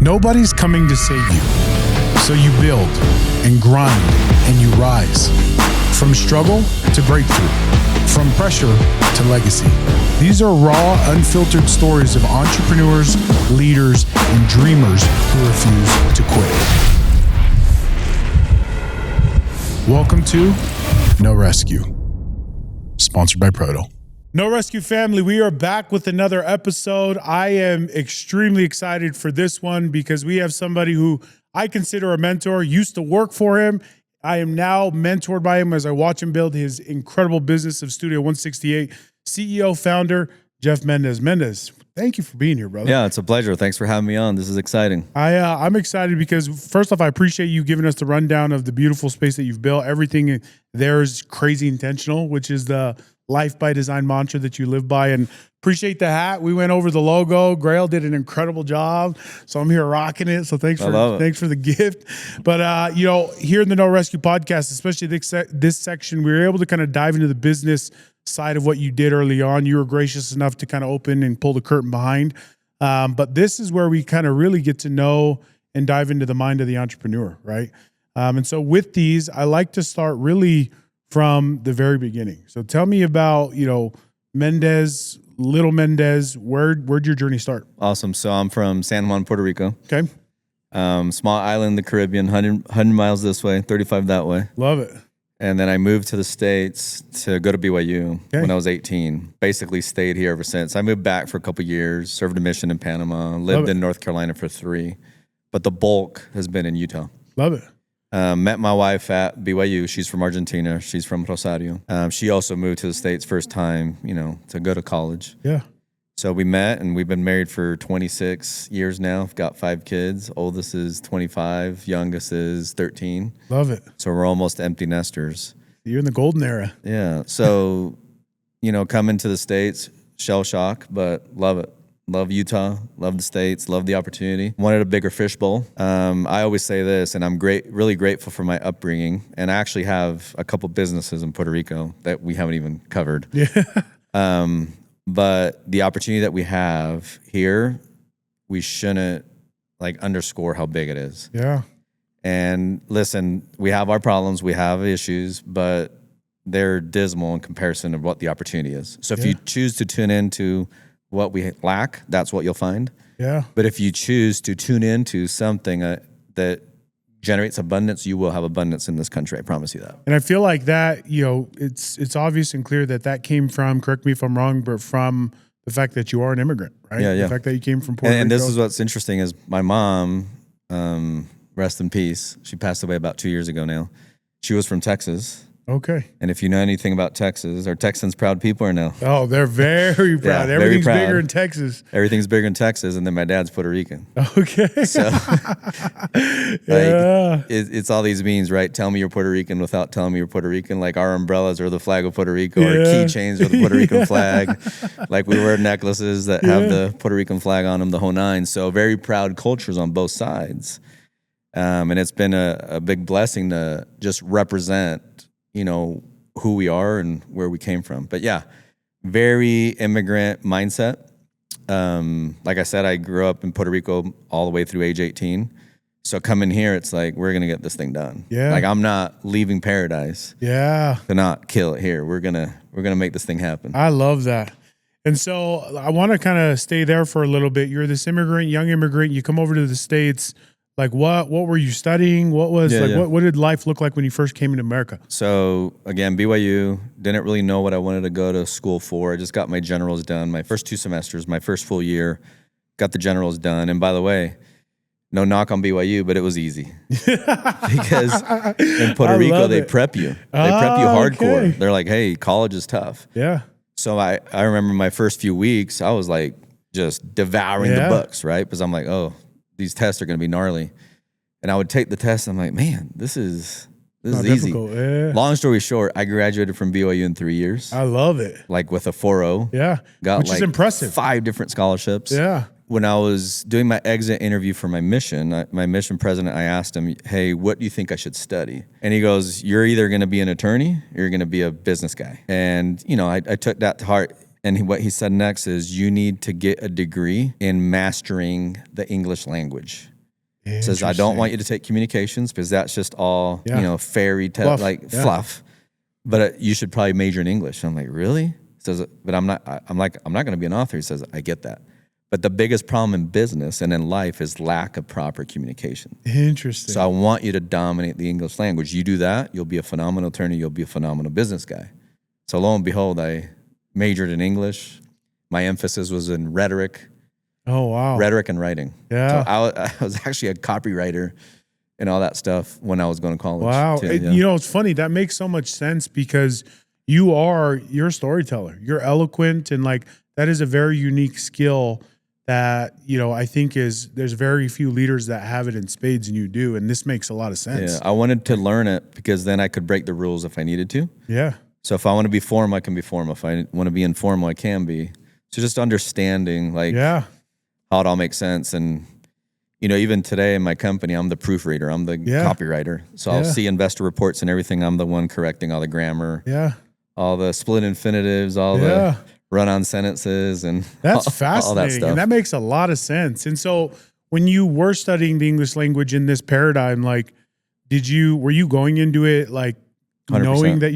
Nobody's coming to save you. So you build and grind and you rise. From struggle to breakthrough. From pressure to legacy. These are raw, unfiltered stories of entrepreneurs, leaders, and dreamers who refuse to quit. Welcome to No Rescue. Sponsored by Prado. No Rescue family, we are back with another episode. I am extremely excited for this one because we have somebody who I consider a mentor, used to work for him. I am now mentored by him as I watch him build his incredible business of Studio 168. CEO, founder, Jeff Mendez. Mendez, thank you for being here, brother. Yeah, it's a pleasure. Thanks for having me on. This is exciting. I'm excited because, first off, I appreciate you giving us the rundown of the beautiful space that you've built. Everything there is crazy intentional, which is the life by design mantra that you live by, and appreciate the hat. We went over the logo. Grail did an incredible job, so I'm here rocking it. So thanks for the gift. But here in the No Rescue podcast, especially this section, we were able to kind of dive into the business side of what you did early on. You were gracious enough to kind of open and pull the curtain behind. But this is where we kind of really get to know and dive into the mind of the entrepreneur, right? And so with these, I like to start really from the very beginning. So tell me about, Mendez, Little Mendez. Where'd your journey start? Awesome. So I'm from San Juan, Puerto Rico. Okay. Small island in the Caribbean, 100 miles this way, 35 that way. Love it. And then I moved to the States to go to BYU when I was 18. Basically stayed here ever since. I moved back for a couple of years, served a mission in Panama, lived in North Carolina for 3. But the bulk has been in Utah. Love it. Met my wife at BYU. She's from Argentina. She's from Rosario. She also moved to the States first time, to go to college. Yeah. So we met, and we've been married for 26 years now. I've got 5 kids. Oldest is 25. Youngest is 13. Love it. So we're almost empty nesters. You're in the golden era. Yeah. So, coming to the States, shell shock, but love it. Love Utah, love the States, love the opportunity. Wanted a bigger fishbowl. I always say this, and I'm really grateful for my upbringing. And I actually have a couple businesses in Puerto Rico that we haven't even covered. Yeah. But the opportunity that we have here, we shouldn't underscore how big it is. Yeah. And listen, we have our problems, we have issues, but they're dismal in comparison of what the opportunity is. So if you choose to tune into what we lack, that's what you'll find. Yeah. But if you choose to tune into something that generates abundance, you will have abundance in this country. I promise you that. And I feel like that, it's obvious and clear that came from, correct me if I'm wrong, but from the fact that you are an immigrant, right? Yeah, yeah. The fact that you came from Puerto Rico. And this is what's interesting is my mom, rest in peace. She passed away about 2 years ago now. She was from Texas. Okay. And if you know anything about Texas, are Texans proud people or no? Oh, they're very proud. Yeah, Everything's very proud. bigger in Texas. Everything's bigger in Texas, and then my dad's Puerto Rican. Okay. So Yeah. it's all these memes, right? Tell me you're Puerto Rican without telling me you're Puerto Rican. Like our umbrellas are the flag of Puerto Rico, or keychains are the Puerto Rican flag. Like we wear necklaces that have the Puerto Rican flag on them, the whole nine. So very proud cultures on both sides. And it's been a big blessing to just represent, who we are and where we came from. But yeah, very immigrant mindset. Like I said, I grew up in Puerto Rico all the way through age 18. So coming here, it's like, we're going to get this thing done. Yeah. Like I'm not leaving paradise Yeah. to not kill it here. We're going to make this thing happen. I love that. And so I want to kind of stay there for a little bit. You're this young immigrant. You come over to the States. Like what were you studying? What was what did life look like when you first came into America? So again, BYU, didn't really know what I wanted to go to school for. I just got my generals done. My first 2 semesters, my first full year, got the generals done. And by the way, no knock on BYU, but it was easy. Because in Puerto Rico, they prep you. They prep you hardcore. Okay. They're like, hey, college is tough. Yeah. So I remember my first few weeks, I was like just devouring the books, right? Because I'm like, oh, these tests are going to be gnarly. And I would take the test. And I'm like, man, this is easy. Yeah. Long story short, I graduated from BYU in 3 years. I love it. Like with a 4.0. Yeah. Got Which is impressive. 5 different scholarships. Yeah. When I was doing my exit interview for my mission president, I asked him, hey, what do you think I should study? And he goes, you're either going to be an attorney or you're going to be a business guy. And, I took that to heart. And what he said next is, you need to get a degree in mastering the English language. It says, I don't want you to take communications because that's just all, fairy tale, fluff. But you should probably major in English. I'm like, really? He says, but I'm not going to be an author. He says, I get that. But the biggest problem in business and in life is lack of proper communication. Interesting. So I want you to dominate the English language. You do that, you'll be a phenomenal attorney. You'll be a phenomenal business guy. So lo and behold, I majored in English. My emphasis was in rhetoric. Oh, wow. Rhetoric and writing. Yeah. So I was actually a copywriter and all that stuff when I was going to college. Wow. Too, It's funny. That makes so much sense because you're a storyteller. You're eloquent, and like that is a very unique skill that, I think there's very few leaders that have it in spades, and you do. And this makes a lot of sense. Yeah. I wanted to learn it because then I could break the rules if I needed to. Yeah. So if I want to be formal, I can be formal. If I want to be informal, I can be. So just understanding how it all makes sense. And, even today in my company, I'm the proofreader. I'm the copywriter. So I'll see investor reports and everything. I'm the one correcting all the grammar, all the split infinitives, all the run-on sentences, and that's fascinating. All that stuff. And that makes a lot of sense. And so when you were studying the English language in this paradigm, like, were you going into it like 100%. Knowing that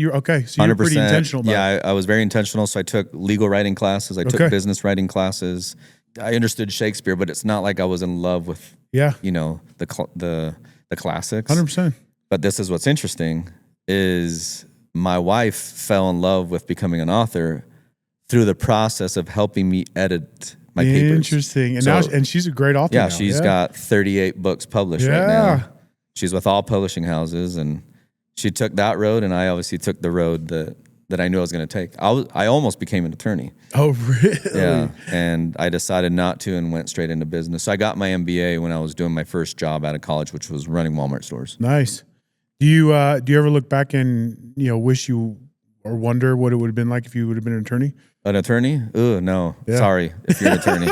so you're pretty intentional about it. I was very intentional. So I took legal writing classes. I took business writing classes. I understood Shakespeare, but it's not like I was in love with, the classics. 100%. But this is what's interesting is my wife fell in love with becoming an author through the process of helping me edit my papers. Interesting. And now she's a great author. Yeah, she's got 38 books published right now. She's with all publishing houses, and she took that road, and I obviously took the road that I knew I was going to take. I almost became an attorney. Oh, really? Yeah, and I decided not to and went straight into business. So I got my MBA when I was doing my first job out of college, which was running Walmart stores. Nice. Do you ever look back and wish you or wonder what it would have been like if you would have been an attorney? An attorney? Ooh, no. Yeah. Sorry if you're an attorney.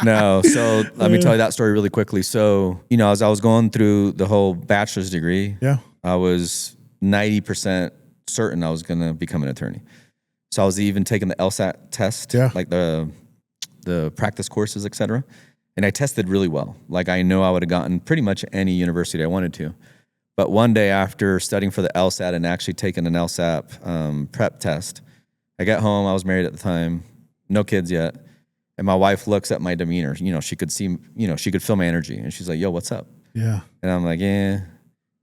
No. So let me tell you that story really quickly. So, as I was going through the whole bachelor's degree, I was 90% certain I was going to become an attorney. So I was even taking the LSAT test, like the practice courses, et cetera. And I tested really well. Like I know I would have gotten pretty much any university I wanted to. But one day after studying for the LSAT and actually taking an LSAT prep test, I got home. I was married at the time, no kids yet. And my wife looks at my demeanor. She could see, she could feel my energy. And she's like, yo, what's up? Yeah. And I'm like, yeah.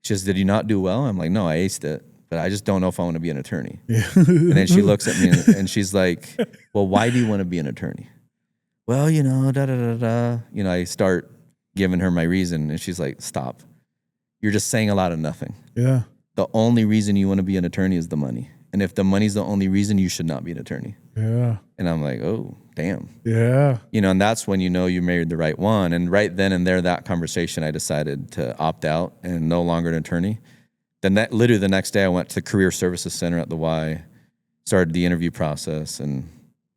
She says, did you not do well? I'm like, no, I aced it. But I just don't know if I want to be an attorney. Yeah. And then she looks at me and she's like, well, why do you want to be an attorney? Well, I start giving her my reason. And she's like, stop. You're just saying a lot of nothing. Yeah. The only reason you want to be an attorney is the money. And if the money's the only reason, you should not be an attorney. Yeah. And I'm like, oh, damn. Yeah. And that's when you married the right one. And right then and there, that conversation, I decided to opt out and no longer an attorney. Then literally the next day, I went to the Career Services Center at the Y, started the interview process, and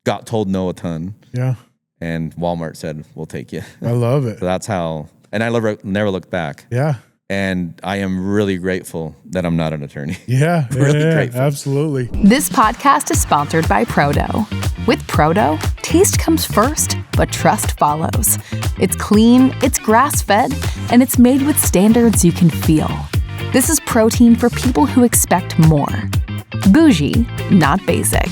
got told no a ton. Yeah. And Walmart said, we'll take you. I love it. So that's how, and I never looked back. Yeah. And I am really grateful that I'm not an attorney. Yeah, really grateful. Absolutely. This podcast is sponsored by Prado. With Prado, taste comes first, but trust follows. It's clean, it's grass-fed, and it's made with standards you can feel. This is protein for people who expect more. Bougie, not basic.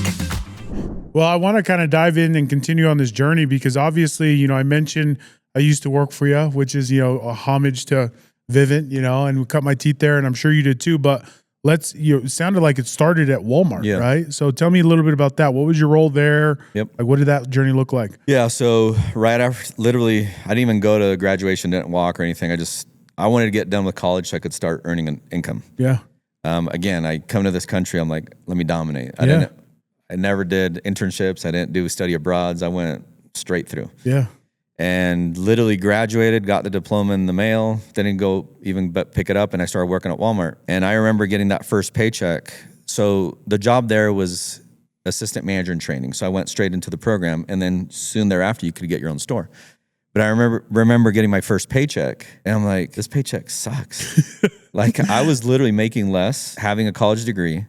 Well, I want to kind of dive in and continue on this journey because obviously, I mentioned I used to work for you, which is, a homage to Vivint, and we cut my teeth there, and I'm sure you did too. But it sounded like it started at Walmart, right? So tell me a little bit about that. What was your role there? Yep. Like, what did that journey look like? Yeah. So right after, literally, I didn't even go to graduation, didn't walk or anything. I wanted to get done with college so I could start earning an income. Yeah. Again, I come to this country, I'm like, let me dominate. I never did internships. I didn't do study abroads. I went straight through. Yeah. And literally graduated, got the diploma in the mail, didn't go even but pick it up, and I started working at Walmart. And I remember getting that first paycheck. So the job there was assistant manager in training. So I went straight into the program, and then soon thereafter, you could get your own store. But I remember getting my first paycheck, and I'm like, this paycheck sucks. Like I was literally making less, having a college degree,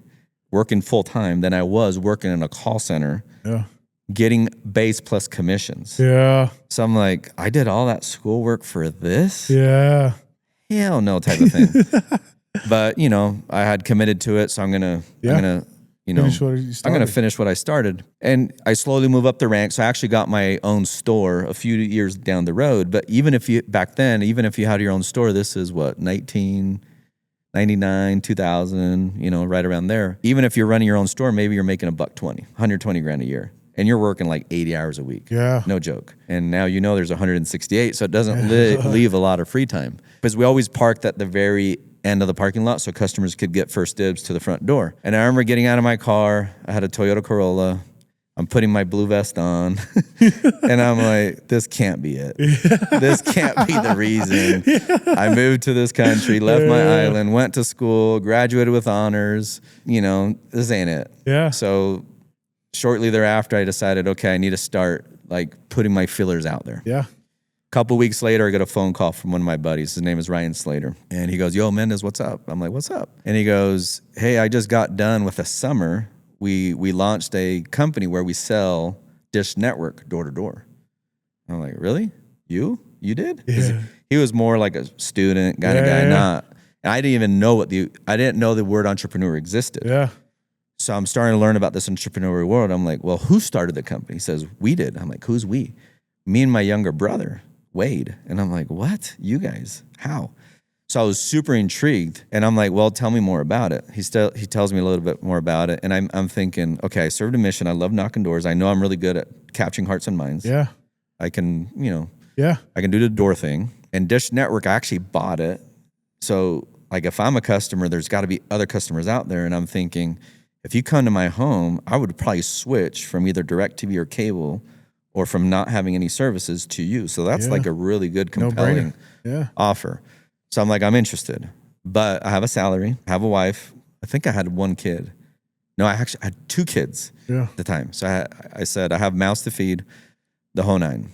working full time than I was working in a call center. Yeah. getting base plus commissions. Yeah. So I'm like, I did all that schoolwork for this? Yeah. Hell no type of thing. But, you know, I had committed to it. So I'm going to, you know, I'm going to finish what I started. And I slowly move up the ranks. So I actually got my own store a few years down the road. But even if you, back then, even if you had your own store, this is what, 1999, 2000, you know, right around there. Even if you're running your own store, maybe you're making $120, 120 grand a year. And you're working like 80 hours a week. Yeah. No joke. And now you know there's 168. So it doesn't leave a lot of free time. Because we always parked at the very end of the parking lot so customers could get first dibs to the front door. And I remember getting out of my car. I had a Toyota Corolla. I'm putting my blue vest on. And I'm like, this can't be it. This can't be the reason. I moved to this country, left my island, went to school, graduated with honors. You know, this ain't it. Yeah. So shortly thereafter, I decided, okay, I need to start like putting my fillers out there. Yeah. A couple weeks later, I got a phone call from one of my buddies. His name is Ryan Slater. And he goes, yo, Mendez, what's up? I'm like, what's up? And he goes, hey, I just got done with a summer. We launched a company where we sell Dish Network door to door. I'm like, really? You did? Yeah. He was more like a student kind of guy, not. And I didn't even know I didn't know the word entrepreneur existed. Yeah. So I'm starting to learn about this entrepreneurial world. I'm like, well, who started the company? He says, we did. I'm like, who's we? Me and my younger brother, Wade. And I'm like, what? You guys? How? So I was super intrigued. And I'm like, well, tell me more about it. He tells me a little bit more about it. And I'm thinking, okay, I served a mission. I love knocking doors. I know I'm really good at capturing hearts and minds. Yeah. I can, you know, Yeah. I can do the door thing. And Dish Network, I actually bought it. So like if I'm a customer, there's got to be other customers out there. And I'm thinking, if you come to my home, I would probably switch from either DirecTV or cable or from not having any services to you. So that's like a really good, compelling offer. So I'm like, I'm interested. But I have a salary, I have a wife. I think I had one kid. No, I actually had 2 kids at the time. So I said, I have mouths to feed, the whole 9.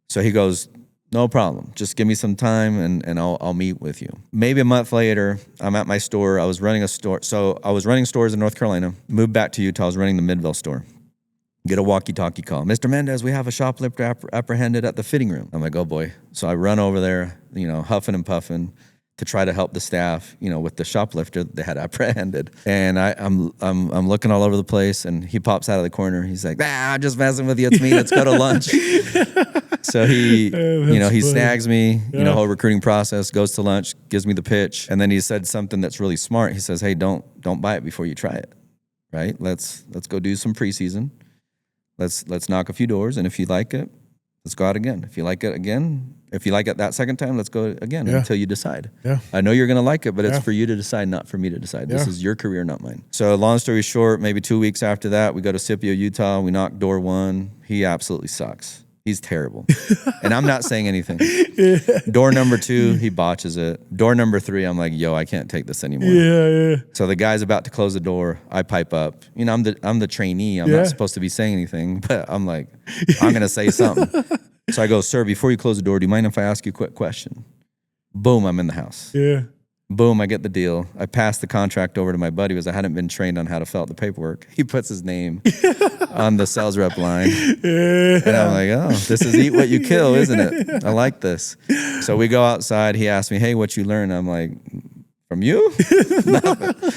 So he goes, no problem. Just give me some time and I'll meet with you. Maybe a month later, I'm at my store. I was running a store. So I was running stores in North Carolina, moved back to Utah. I was running the Midvale store. Get a walkie-talkie call. Mr. Mendez, we have a shoplifter apprehended at the fitting room. I'm like, oh boy. So I run over there, you know, huffing and puffing to try to help the staff, you know, with the shoplifter they had apprehended. And I'm looking all over the place and he pops out of the corner. He's like, I'm just messing with you. It's me. Let's go to lunch. So he, you know, he snags me, you know, whole recruiting process, goes to lunch, gives me the pitch. And then he said something that's really smart. He says, hey, don't buy it before you try it, right? Let's go do some preseason. Let's knock a few doors. And if you like it, let's go out again. If you like it again, if you like it that second time, let's go again until you decide. Yeah. I know you're going to like it, but it's for you to decide, not for me to decide. This is your career, not mine. So long story short, maybe 2 weeks after that, we go to Scipio, Utah. We knock door 1. He absolutely sucks. He's terrible. And I'm not saying anything. Door number 2, he botches it. Door number 3, I'm like, yo, I can't take this anymore. Yeah. So the guy's about to close the door. I pipe up. You know, I'm the trainee. I'm not supposed to be saying anything, but I'm like, I'm going to say something. So I go, sir, before you close the door, do you mind if I ask you a quick question? Boom, I'm in the house. Yeah. Boom, I get the deal. I pass the contract over to my buddy because I hadn't been trained on how to fill out the paperwork. He puts his name on the sales rep line. And I'm like, oh, this is eat what you kill, isn't it? I like this. So we go outside. He asked me, hey, what you learn? I'm like, from you? Nothing.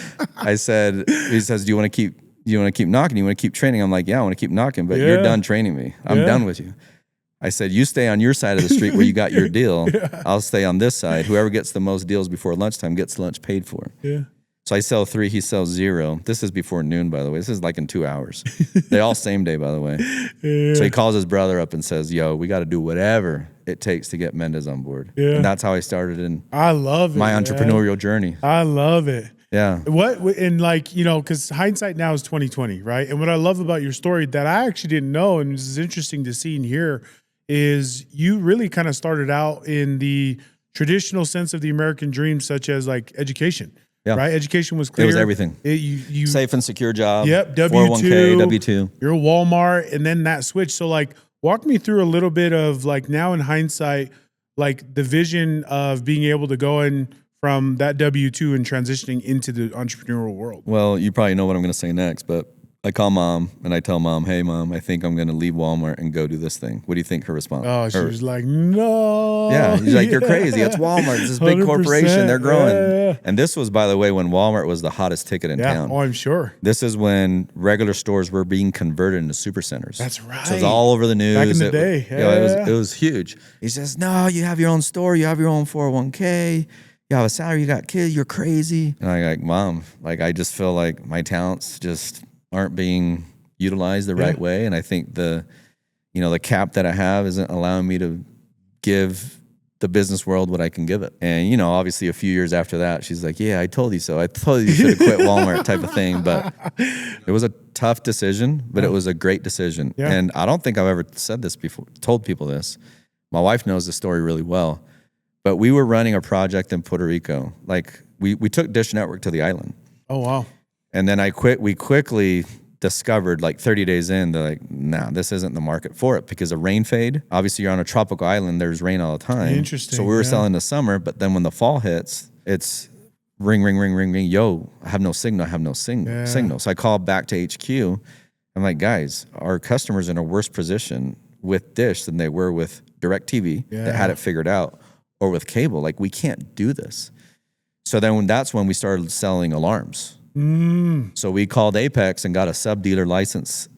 He says, do you want to keep knocking? You want to keep training? I'm like, yeah, I want to keep knocking, but you're done training me. I'm done with you. I said, you stay on your side of the street where you got your deal. I'll stay on this side. Whoever gets the most deals before lunchtime gets lunch paid for. Yeah. So I sell 3, he sells 0. This is before noon, by the way. This is like in 2 hours. They all same day, by the way. Yeah. So he calls his brother up and says, yo, we got to do whatever it takes to get Mendez on board. Yeah. And that's how I started my entrepreneurial journey. I love it. Yeah. And like, you know, because hindsight now is 2020, right? And what I love about your story that I actually didn't know, and this is interesting to see and hear, is you really kind of started out in the traditional sense of the American dream, such as like education, right? Education was clear. It was everything. You safe and secure job. Yep. 401k, W-2. You're a Walmart, and then that switch. So like, walk me through a little bit of like now in hindsight, like the vision of being able to go in from that W-2 and transitioning into the entrepreneurial world. Well, you probably know what I'm going to say next, but I call mom and I tell mom, hey mom, I think I'm going to leave Walmart and go do this thing. What do you think her response? Oh, she was like, no. Yeah. She's like, you're crazy. It's Walmart. It's this big 100%. corporation. They're growing. Yeah. And this was, by the way, when Walmart was the hottest ticket in town. Oh, I'm sure. This is when regular stores were being converted into super centers. That's right. So it was all over the news. Back in the day. It was huge. He says, no, you have your own store. You have your own 401k. You have a salary. You got kids. You're crazy. And I'm like, mom, like, I just feel like my talents just aren't being utilized the right way. And I think the cap that I have isn't allowing me to give the business world what I can give it. And, obviously a few years after that, she's like, yeah, I told you so. I told you should have quit Walmart type of thing. But it was a tough decision, but it was a great decision. Yeah. And I don't think I've ever said this before, told people this. My wife knows the story really well, but we were running a project in Puerto Rico. Like we took Dish Network to the island. Oh, wow. And then we quickly discovered, like 30 days in, they're like, nah, this isn't the market for it because of rain fade. Obviously, you're on a tropical island. There's rain all the time. Interesting. So we were selling the summer, but then when the fall hits, it's ring, ring, ring, ring, ring. Yo, I have no signal. I have no signal. So I called back to HQ. I'm like, guys, our customers are in a worse position with Dish than they were with DirecTV that had it figured out, or with cable. Like, we can't do this. So then that's when we started selling alarms. So we called Apex and got a sub-dealer license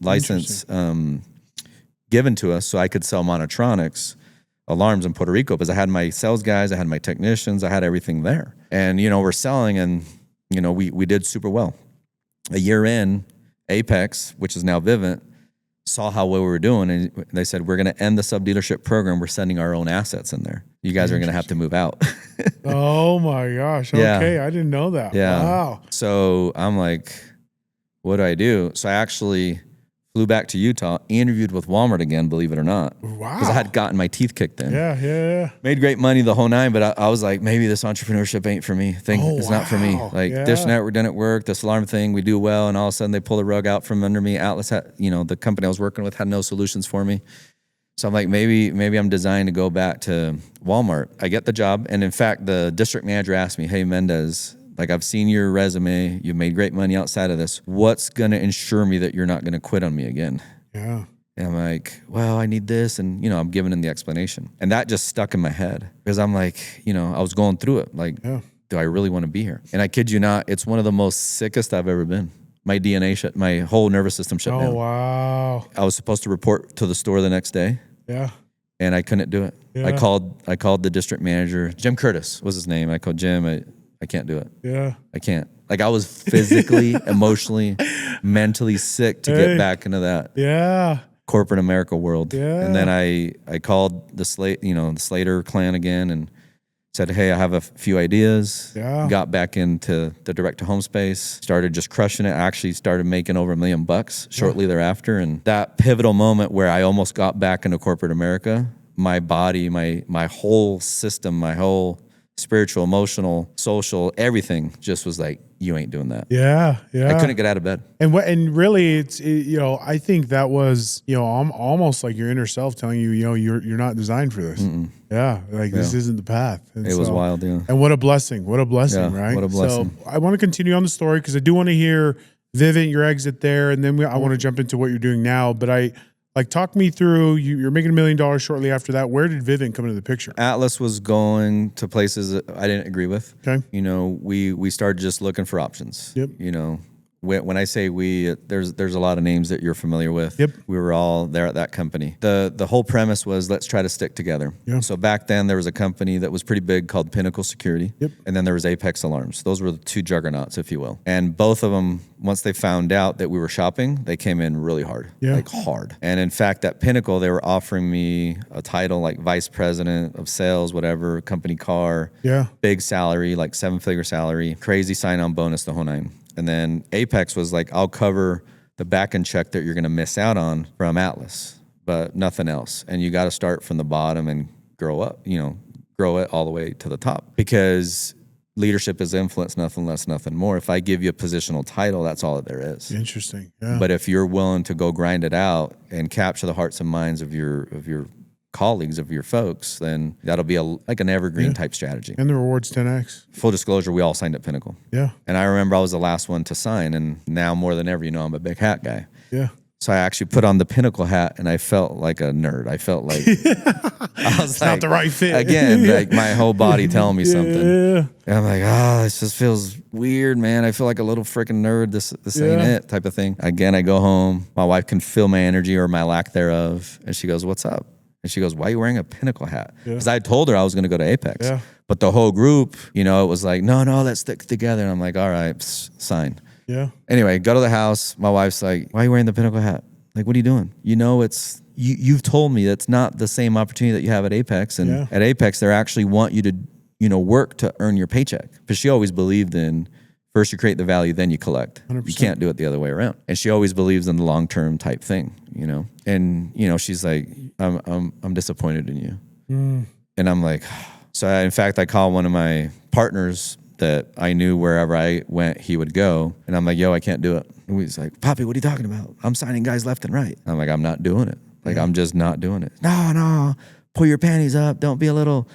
given to us so I could sell Monotronics alarms in Puerto Rico because I had my sales guys, I had my technicians, I had everything there. And, we're selling and, we did super well. A year in, Apex, which is now Vivint, saw how well we were doing, and they said, we're going to end the sub-dealership program. We're sending our own assets in there. You guys are going to have to move out. Oh, my gosh. Okay, I didn't know that. Yeah. Wow. So I'm like, what do I do? So I actually flew back to Utah, interviewed with Walmart again, believe it or not. Wow. Because I had gotten my teeth kicked in. Yeah. Made great money the whole nine, but I was like, maybe this entrepreneurship ain't for me. It's not for me. Like, Dish Network didn't work. This alarm thing, we do well. And all of a sudden they pull the rug out from under me. Atlas had, the company I was working with had no solutions for me. So I'm like, maybe I'm designed to go back to Walmart. I get the job. And in fact, the district manager asked me, hey, Mendez, like, I've seen your resume. You've made great money outside of this. What's going to ensure me that you're not going to quit on me again? Yeah. And I'm like, well, I need this. And, I'm giving him the explanation. And that just stuck in my head because I'm like, I was going through it. Like, do I really want to be here? And I kid you not, it's one of the most sickest I've ever been. My DNA my whole nervous system shut down. Oh, wow. I was supposed to report to the store the next day. Yeah. And I couldn't do it. Yeah. I called the district manager. Jim Curtis was his name. I called Jim. I can't do it. Yeah. I can't. Like, I was physically, emotionally, mentally sick to get back into that corporate America world. Yeah. And then I called the Slater clan again and said, hey, I have a few ideas. Yeah. Got back into the direct-to-home space. Started just crushing it. I actually started making over $1 million shortly thereafter. And that pivotal moment where I almost got back into corporate America, my body, my whole system, my whole spiritual, emotional, social, everything just was like, you ain't doing that. Yeah. I couldn't get out of bed. And really, I think that was, almost like your inner self telling you, you're not designed for this. Mm-mm. Yeah, this isn't the path. And it was wild, yeah. And what a blessing, right? What a blessing. So I want to continue on the story because I do want to hear Vivint, your exit there, and then I want to jump into what you're doing now. But talk me through, you're making $1 million shortly after that. Where did Vivint come into the picture? Atlas was going to places that I didn't agree with. Okay. We started just looking for options. Yep. When I say we, there's a lot of names that you're familiar with. Yep. We were all there at that company. The whole premise was let's try to stick together. Yeah. So back then there was a company that was pretty big called Pinnacle Security. Yep. And then there was Apex Alarms. Those were the two juggernauts, if you will. And both of them, once they found out that we were shopping, they came in really hard. Yeah. Like hard. And in fact, at Pinnacle, they were offering me a title like vice president of sales, whatever, company car. Yeah. Big salary, like 7-figure salary, crazy sign-on bonus, the whole nine. And then Apex was like, I'll cover the back end check that you're going to miss out on from Atlas, but nothing else. And you got to start from the bottom and grow up, grow it all the way to the top because leadership is influence, nothing less, nothing more. If I give you a positional title, that's all that there is. Interesting. Yeah. But if you're willing to go grind it out and capture the hearts and minds of your colleagues, of your folks, then that'll be like an evergreen type strategy. And the reward's 10x. Full disclosure, we all signed at Pinnacle. Yeah. And I remember I was the last one to sign, and now more than ever, I'm a big hat guy. Yeah. So I actually put on the Pinnacle hat, and I felt like a nerd. I felt like I was It's not the right fit. Again, like my whole body telling me something. Yeah. And I'm like, this just feels weird, man. I feel like a little freaking nerd. This ain't it, type of thing. Again, I go home. My wife can feel my energy or my lack thereof, and she goes, "What's up?" And she goes, "Why are you wearing a Pinnacle hat?" Because I told her I was going to go to Apex. Yeah. But the whole group, it was like, no, let's stick together. And I'm like, all right, sign. Yeah. Anyway, go to the house. My wife's like, "Why are you wearing the Pinnacle hat? Like, what are you doing? It's you've told me that's not the same opportunity that you have at Apex. And at Apex, they actually want you to, work to earn your paycheck." Because she always believed in first you create the value, then you collect. 100%. You can't do it the other way around. And she always believes in the long-term type thing, And, she's like, I'm disappointed in you. And I'm like, in fact, I called one of my partners that I knew wherever I went, he would go. And I'm like, "Yo, I can't do it." And he's like, "Poppy, what are you talking about? I'm signing guys left and right." I'm like, "I'm not doing it. Like, I'm just not doing it." No, pull your panties up. Don't be a little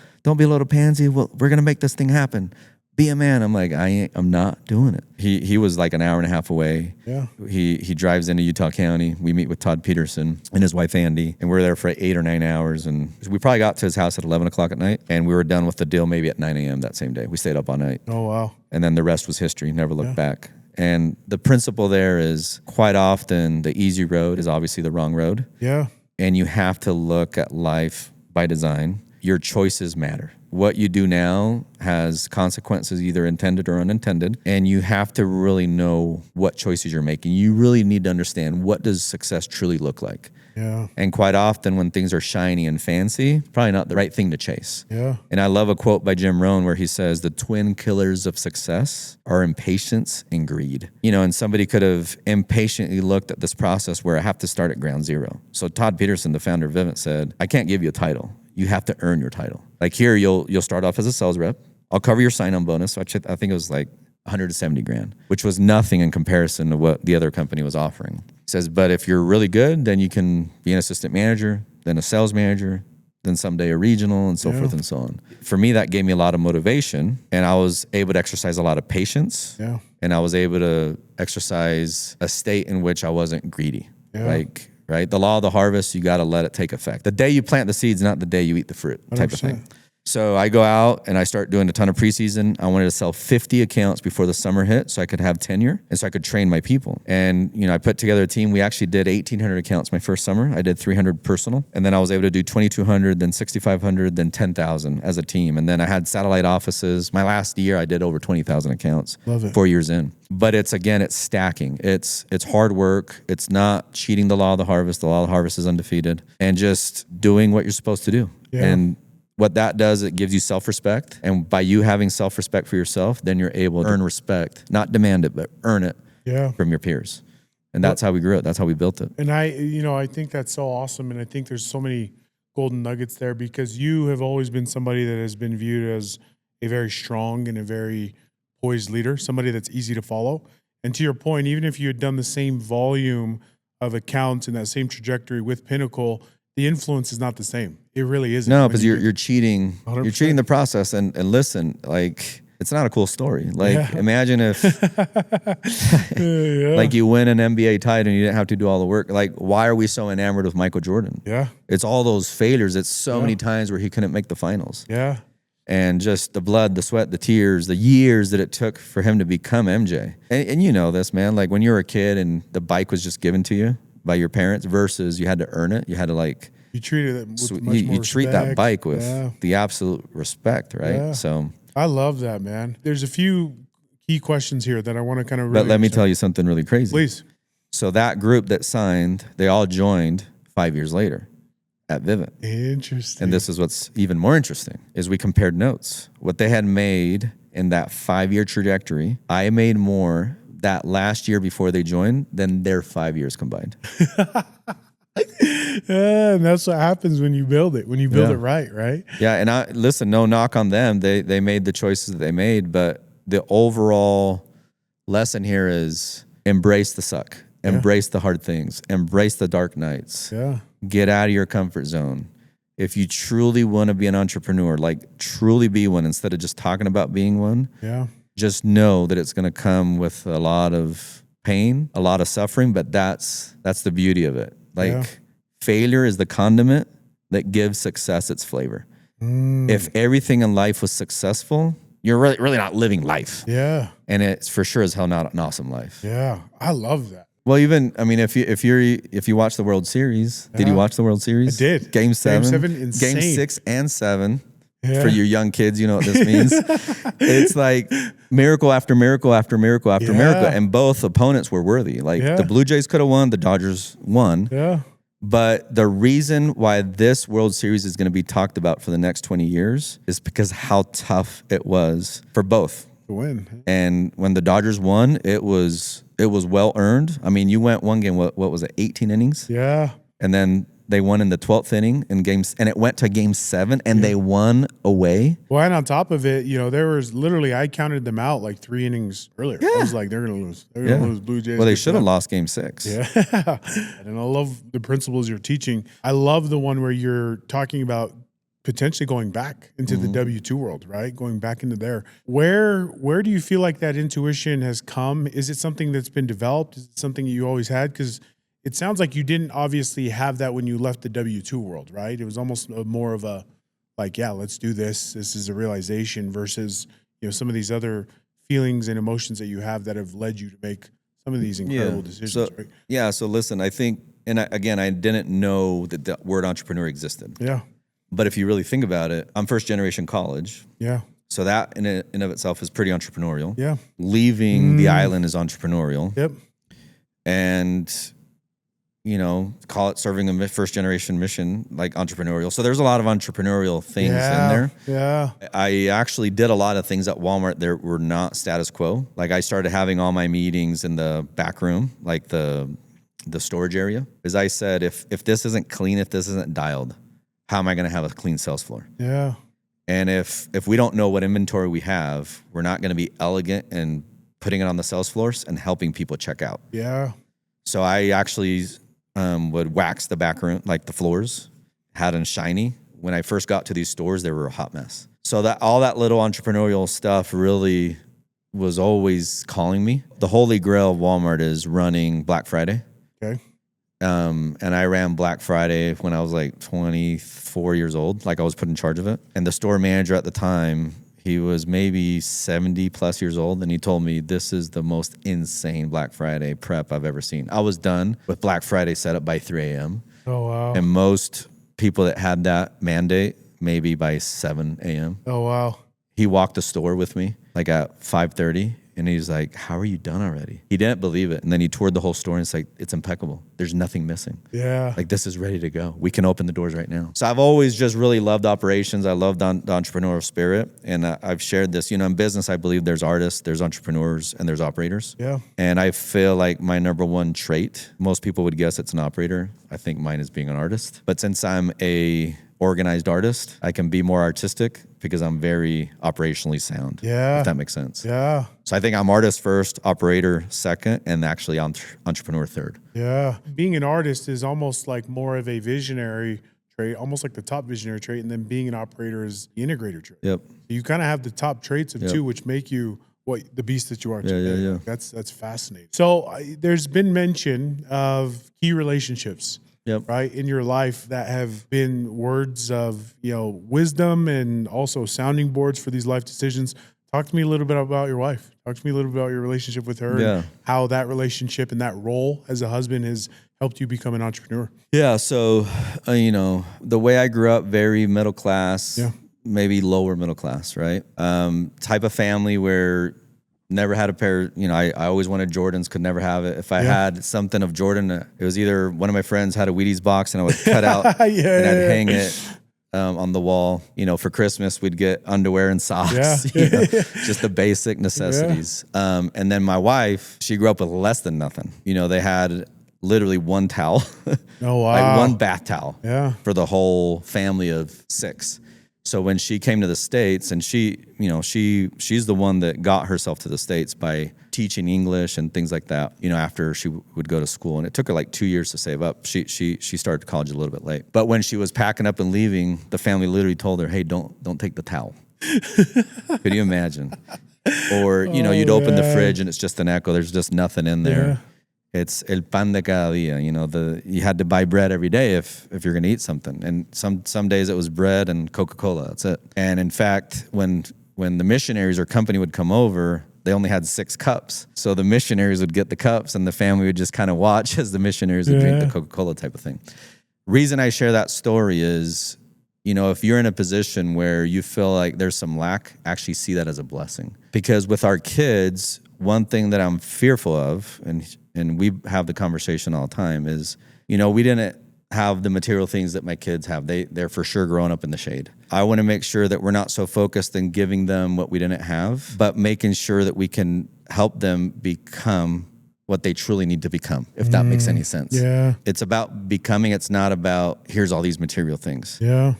pansy. We're going to make this thing happen. Be a man. I'm like, I'm not doing it. He was like an hour and a half away. Yeah. He drives into Utah County. We meet with Todd Peterson and his wife, Andy, and we're there for 8 or 9 hours. And we probably got to his house at 11 o'clock at night, and we were done with the deal maybe at 9 a.m. that same day. We stayed up all night. Oh, wow. And then the rest was history. Never looked back. And the principle there is quite often the easy road is obviously the wrong road. Yeah. And you have to look at life by design. Your choices matter. What you do now has consequences, either intended or unintended, and you have to really know what choices you're making. You really need to understand, what does success truly look like? Yeah. And quite often when things are shiny and fancy, probably not the right thing to chase. Yeah. And I love a quote by Jim Rohn where he says, "The twin killers of success are impatience and greed." And somebody could have impatiently looked at this process where I have to start at ground zero. So Todd Peterson, the founder of Vivint, said, "I can't give you a title. You have to earn your title. Like here, you'll start off as a sales rep. I'll cover your sign-on bonus, which I think it was like $170,000, which was nothing in comparison to what the other company was offering." He says, "But if you're really good, then you can be an assistant manager, then a sales manager, then someday a regional, and so forth and so on." For me, that gave me a lot of motivation, and I was able to exercise a lot of patience. Yeah. And I was able to exercise a state in which I wasn't greedy. Yeah. Right? The law of the harvest, you got to let it take effect. The day you plant the seeds, not the day you eat the fruit, type 100%. of thing. So I go out and I start doing a ton of preseason. I wanted to sell 50 accounts before the summer hit so I could have tenure and so I could train my people. And, I put together a team. We actually did 1,800 accounts my first summer. I did 300 personal. And then I was able to do 2,200, then 6,500, then 10,000 as a team. And then I had satellite offices. My last year, I did over 20,000 accounts. Love it. 4 years in. But it's stacking. It's hard work. It's not cheating the law of the harvest. The law of the harvest is undefeated. And just doing what you're supposed to do. Yeah. And what that does, it gives you self-respect. And by you having self-respect for yourself, then you're able to earn respect, not demand it, but earn it from your peers. And that's how we grew it. That's how we built it. And I think that's so awesome. And I think there's so many golden nuggets there because you have always been somebody that has been viewed as a very strong and a very poised leader, somebody that's easy to follow. And to your point, even if you had done the same volume of accounts and that same trajectory with Pinnacle, the influence is not the same. It really isn't. No, because you're cheating. 100%. You're cheating the process. And listen, like, it's not a cool story. Like, imagine if like you win an NBA title and you didn't have to do all the work. Like, why are we so enamored with Michael Jordan? Yeah. It's all those failures. It's so many times where he couldn't make the finals. Yeah. And just the blood, the sweat, the tears, the years that it took for him to become MJ. And you know this, man. Like, when you were a kid and the bike was just given to you by your parents versus you had to earn it. You had to you treated it with much you more treat that respect. bike with the absolute respect, right? Yeah. So I love that, man. There's a few key questions here that I want to kind of really but let me tell you something really crazy. Please. So that group that signed, they all joined 5 years later at Vivint. Interesting. And this is what's even more interesting is we compared notes. What they had made in that 5-year trajectory, I made more that last year before they joined than their 5 years combined. Yeah, and that's what happens when you build it, it right? Yeah, and listen, no knock on them. They made the choices that they made, but the overall lesson here is embrace the suck, embrace the hard things, embrace the dark nights. Yeah. Get out of your comfort zone. if you truly want to be an entrepreneur, like truly be one instead of just talking about being one, just know that it's going to come with a lot of pain, a lot of suffering, but that's the beauty of it. Like failure is the condiment that gives success its flavor. If everything in life was successful, you're really not living life. Yeah. And it's for sure as hell not an awesome life. Yeah. I love that. Well, even, I mean, if you watch the World Series, did you watch the World Series? I did. Game 7, insane. Game 6 and 7. Yeah. For your young kids, you know what this means. It's like miracle after miracle after miracle after miracle. And both opponents were worthy. Like the Blue Jays could have won, the Dodgers won. Yeah. But the reason why this World Series is going to be talked about for the next 20 years is because how tough it was for both to win. And when the Dodgers won, it was well earned. I mean, you went one game, what was it, 18 innings? Yeah. And then they won in the 12th inning and it went to Game 7 and they won away. Well, and on top of it, there was literally, I counted them out like 3 innings earlier. I was like, they're going to lose. They're going to lose. Blue Jays. Well, they should have lost Game 6. Yeah. And I love the principles you're teaching. I love the one where you're talking about potentially going back into the W-2 world, right? Going back into there. Where do you feel like that intuition has come? Is it something that's been developed? Is it something you always had? Because it sounds like you didn't obviously have that when you left the W-2 world, right? It was almost more of a, like, yeah, let's do this. This is a realization versus, some of these other feelings and emotions that you have that have led you to make some of these incredible decisions, right? Yeah, so listen, I think, and I didn't know that the word entrepreneur existed. Yeah. But if you really think about it, I'm first generation college. Yeah. So that in and of itself is pretty entrepreneurial. Yeah. Leaving the island is entrepreneurial. Yep. And call it serving a first generation mission, like entrepreneurial. So there's a lot of entrepreneurial things in there. Yeah. I actually did a lot of things at Walmart that were not status quo. Like I started having all my meetings in the back room, like the storage area. As I said, if this isn't clean, if this isn't dialed, how am I going to have a clean sales floor? Yeah. And if we don't know what inventory we have, we're not going to be elegant in putting it on the sales floors and helping people check out. Yeah. So I actually would wax the back room, like the floors, had them shiny. When I first got to these stores, they were a hot mess. So that all that little entrepreneurial stuff really was always calling me. The holy grail of Walmart is running Black Friday. Okay. And I ran Black Friday when I was like 24 years old, like I was put in charge of it. And the store manager at the time, he was maybe 70 plus years old, and he told me this is the most insane Black Friday prep I've ever seen. I was done with Black Friday setup by 3 a.m. Oh, wow. And most people that had that mandate, maybe by 7 a.m. Oh, wow. He walked the store with me like at 5:30. And he's like, how are you done already? He didn't believe it. And then he toured the whole store and it's like, it's impeccable. There's nothing missing. Yeah. Like this is ready to go. We can open the doors right now. So I've always just really loved operations. I love the entrepreneurial spirit. And I've shared this, in business, I believe there's artists, there's entrepreneurs, and there's operators. Yeah. And I feel like my number one trait, most people would guess it's an operator. I think mine is being an artist. But since I'm a organized artist, I can be more artistic because I'm very operationally sound. Yeah. If that makes sense. Yeah. So I think I'm artist first, operator second, and actually entrepreneur third. Yeah. Being an artist is almost like more of a visionary trait, almost like the top visionary trait. And then being an operator is the integrator trait. Yep. You kind of have the top traits of two, which make you the beast that you are today. Yeah. That's fascinating. So there's been mention of key relationships. Yep. Right, in your life that have been words of wisdom and also sounding boards for these life decisions. Talk to me a little bit about your wife. Talk to me a little bit about your relationship with her and how that relationship and that role as a husband has helped you become an entrepreneur. Yeah, so the way I grew up, very middle class, maybe lower middle class, right? Type of family where never had a pair, I always wanted Jordans, could never have it. If I had something of Jordan, it was either one of my friends had a Wheaties box and I would cut out and I'd hang it on the wall. For Christmas, we'd get underwear and socks, just the basic necessities. And then my wife, she grew up with less than nothing. They had literally one towel, oh, wow. like one bath towel for the whole family of 6. So when she came to the States, and she's the one that got herself to the States by teaching English and things like that, after she would go to school. And it took her like 2 years to save up. She started college a little bit late. But when she was packing up and leaving, the family literally told her, hey, don't take the towel. Could you imagine? Or, you'd open the fridge and it's just an echo. There's just nothing in there. Yeah. It's el pan de cada día. You had to buy bread every day if you're going to eat something. And some days it was bread and Coca-Cola. That's it. And in fact, when the missionaries or company would come over, they only had 6 cups. So the missionaries would get the cups and the family would just kind of watch as the missionaries would drink the Coca-Cola type of thing. Reason I share that story is, if you're in a position where you feel like there's some lack, actually see that as a blessing. Because with our kids, one thing that I'm fearful of, and we have the conversation all the time, is, we didn't have the material things that my kids have. They're for sure growing up in the shade. I want to make sure that we're not so focused in giving them what we didn't have, but making sure that we can help them become what they truly need to become, if that makes any sense. Yeah. It's about becoming. It's not about, here's all these material things. Yeah.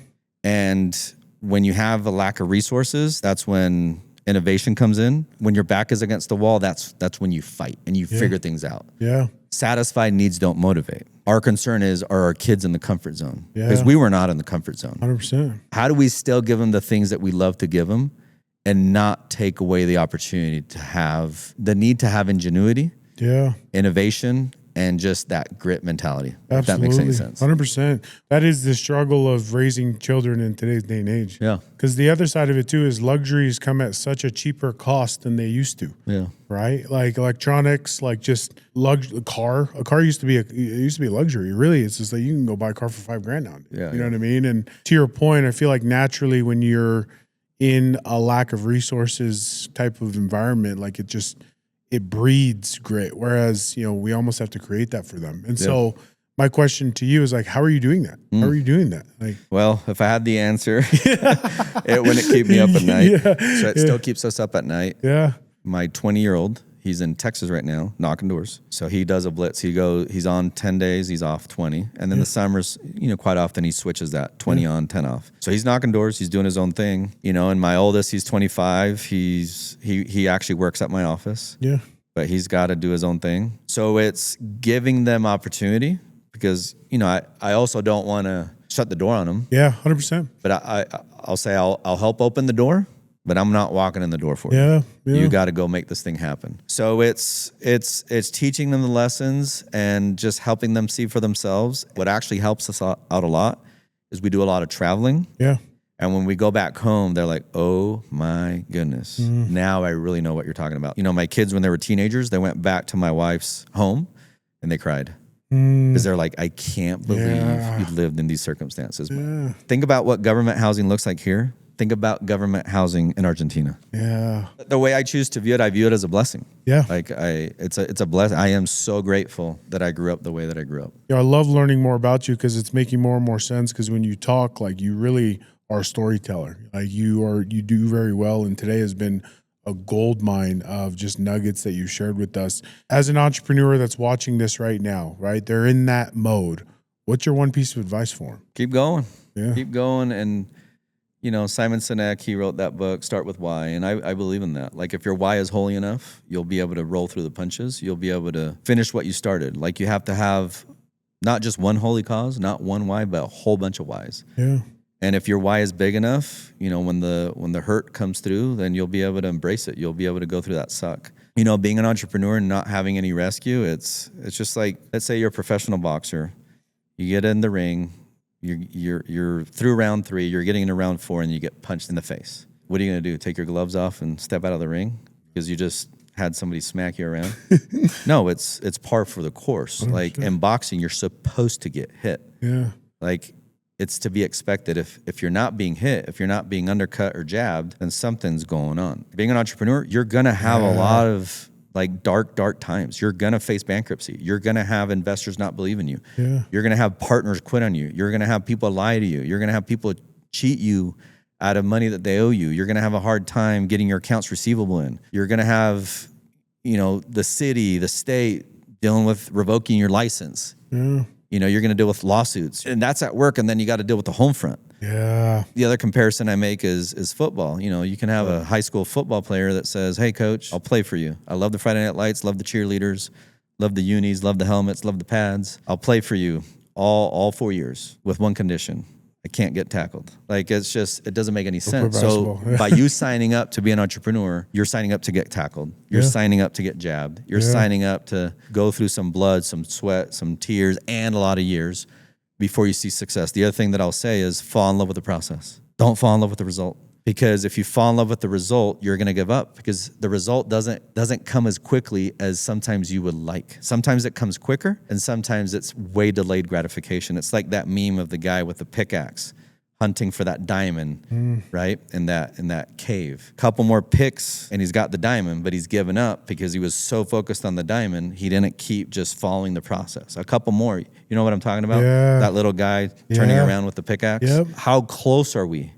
And when you have a lack of resources, that's when innovation comes in. When your back is against the wall, that's when you fight and you figure things out. Yeah. Satisfied needs don't motivate. Our concern is, are our kids in the comfort zone? Yeah. Because we were not in the comfort zone. 100%. How do we still give them the things that we love to give them and not take away the opportunity to have the need to have ingenuity, innovation, and just that grit mentality? Absolutely. If that makes any sense. 100%. That is the struggle of raising children in today's day and age. Yeah. Because the other side of it too is luxuries come at such a cheaper cost than they used to. Yeah. Right? Like electronics, like just a car. A car used to be a luxury. Really, it's just like you can go buy a car for $5,000 now. Yeah, you know what I mean? And to your point, I feel like naturally when you're in a lack of resources type of environment, like it breeds grit. Whereas, we almost have to create that for them. And so my question to you is like, how are you doing that? How are you doing that? Like, well, if I had the answer, it wouldn't keep me up at night. So it still keeps us up at night. Yeah. My 20-year-old, he's in Texas right now, knocking doors. So he does a blitz. He's on 10 days, he's off 20. And then the summers, quite often he switches that 20 on, 10 off. So he's knocking doors, he's doing his own thing. And my oldest, he's 25. He actually works at my office. Yeah. But he's got to do his own thing. So it's giving them opportunity because, I also don't want to shut the door on them. Yeah, 100%. But I'll say I'll help open the door, but I'm not walking in the door for you. Yeah. You got to go make this thing happen. So it's teaching them the lessons and just helping them see for themselves. What actually helps us out a lot is we do a lot of traveling. Yeah. And when we go back home, they're like, oh my goodness, now I really know what you're talking about. My kids, when they were teenagers, they went back to my wife's home and they cried. Because they're like, I can't believe you lived in these circumstances. Yeah. Think about what government housing looks like here. Think about government housing in Argentina. Yeah. The way I choose to view it, I view it as a blessing. Yeah. Like it's a blessing. I am so grateful that I grew up the way that I grew up. Yeah, I love learning more about you because it's making more and more sense. Because when you talk, like you really are a storyteller. Like you do very well. And today has been a gold mine of just nuggets that you shared with us. As an entrepreneur that's watching this right now, right? They're in that mode. What's your one piece of advice for them? Keep going. Yeah. Keep going. And, Simon Sinek, he wrote that book, Start With Why. And I believe in that. Like if your why is holy enough, you'll be able to roll through the punches. You'll be able to finish what you started. Like you have to have not just one holy cause, not one why, but a whole bunch of whys. Yeah. And if your why is big enough, when the hurt comes through, then you'll be able to embrace it. You'll be able to go through that suck. Being an entrepreneur and not having any rescue, it's just like, let's say you're a professional boxer. You get in the ring, you're through round 3, you're getting into round 4, and you get punched in the face. What are you going to do? Take your gloves off and step out of the ring because you just had somebody smack you around? No, it's par for the course. 100%. Like in boxing, you're supposed to get hit. Yeah. Like it's to be expected. If you're not being hit, if you're not being undercut or jabbed, then something's going on. Being an entrepreneur, you're going to have a lot of like dark times. You're going to face bankruptcy. You're going to have investors not believe in you. Yeah. You're going to have partners quit on you. You're going to have people lie to you. You're going to have people cheat you out of money that they owe you. You're going to have a hard time getting your accounts receivable in. You're going to have, the city, the state dealing with revoking your license. Yeah. You're going to deal with lawsuits, and that's at work. And then you got to deal with the home front. Yeah. The other comparison I make is football. You can have a high school football player that says, hey, coach, I'll play for you. I love the Friday Night Lights, love the cheerleaders, love the unis, love the helmets, love the pads. I'll play for you all 4 years with one condition. I can't get tackled. Like, it doesn't make any sense. So by you signing up to be an entrepreneur, you're signing up to get tackled. You're signing up to get jabbed. You're signing up to go through some blood, some sweat, some tears, and a lot of years before you see success. The other thing that I'll say is fall in love with the process. Don't fall in love with the result. Because if you fall in love with the result, you're going to give up, because the result doesn't come as quickly as sometimes you would like. Sometimes it comes quicker, and sometimes it's way delayed gratification. It's like that meme of the guy with the pickaxe hunting for that diamond, right? In that cave. Couple more picks and he's got the diamond, but he's given up because he was so focused on the diamond, he didn't keep just following the process. A couple more. You know what I'm talking about? Yeah. That little guy turning around with the pickaxe. Yep. How close are we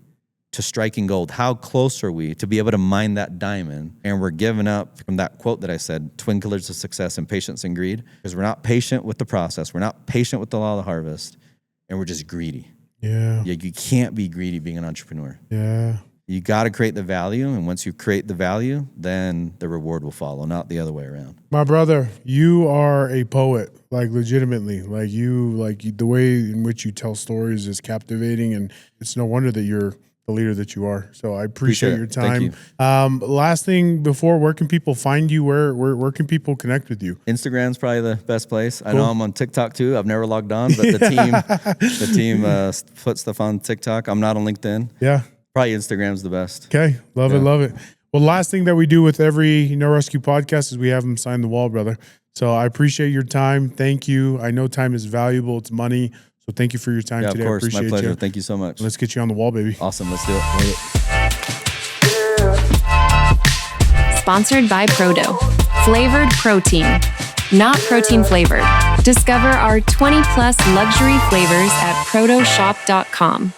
to striking gold? How close are we to be able to mine that diamond? And we're giving up from that quote that I said, twin killers of success, impatience and greed, because we're not patient with the process. We're not patient with the law of the harvest, and we're just greedy. Yeah. You can't be greedy being an entrepreneur. Yeah. You got to create the value. And once you create the value, then the reward will follow, not the other way around. My brother, you are a poet, like legitimately. Like the way in which you tell stories is captivating, and it's no wonder that you're the leader that you are. So I appreciate your time. Thank you. Last thing before, where can people find you? Where can people connect with you? Instagram's probably the best place. Cool. I know I'm on TikTok too. I've never logged on, but the team puts stuff on TikTok. I'm not on LinkedIn. Yeah. Probably Instagram's the best. Okay. Love it. Well, last thing that we do with every No Rescue podcast is we have them sign the wall, brother. So I appreciate your time. Thank you. I know time is valuable. It's money. So thank you for your time today. Of course. I appreciate My pleasure. you. Thank you so much. Let's get you on the wall, baby. Awesome. Let's do it. Sponsored by Prado. Flavored protein, not protein flavored. Discover our 20+ luxury flavors at protoshop.com.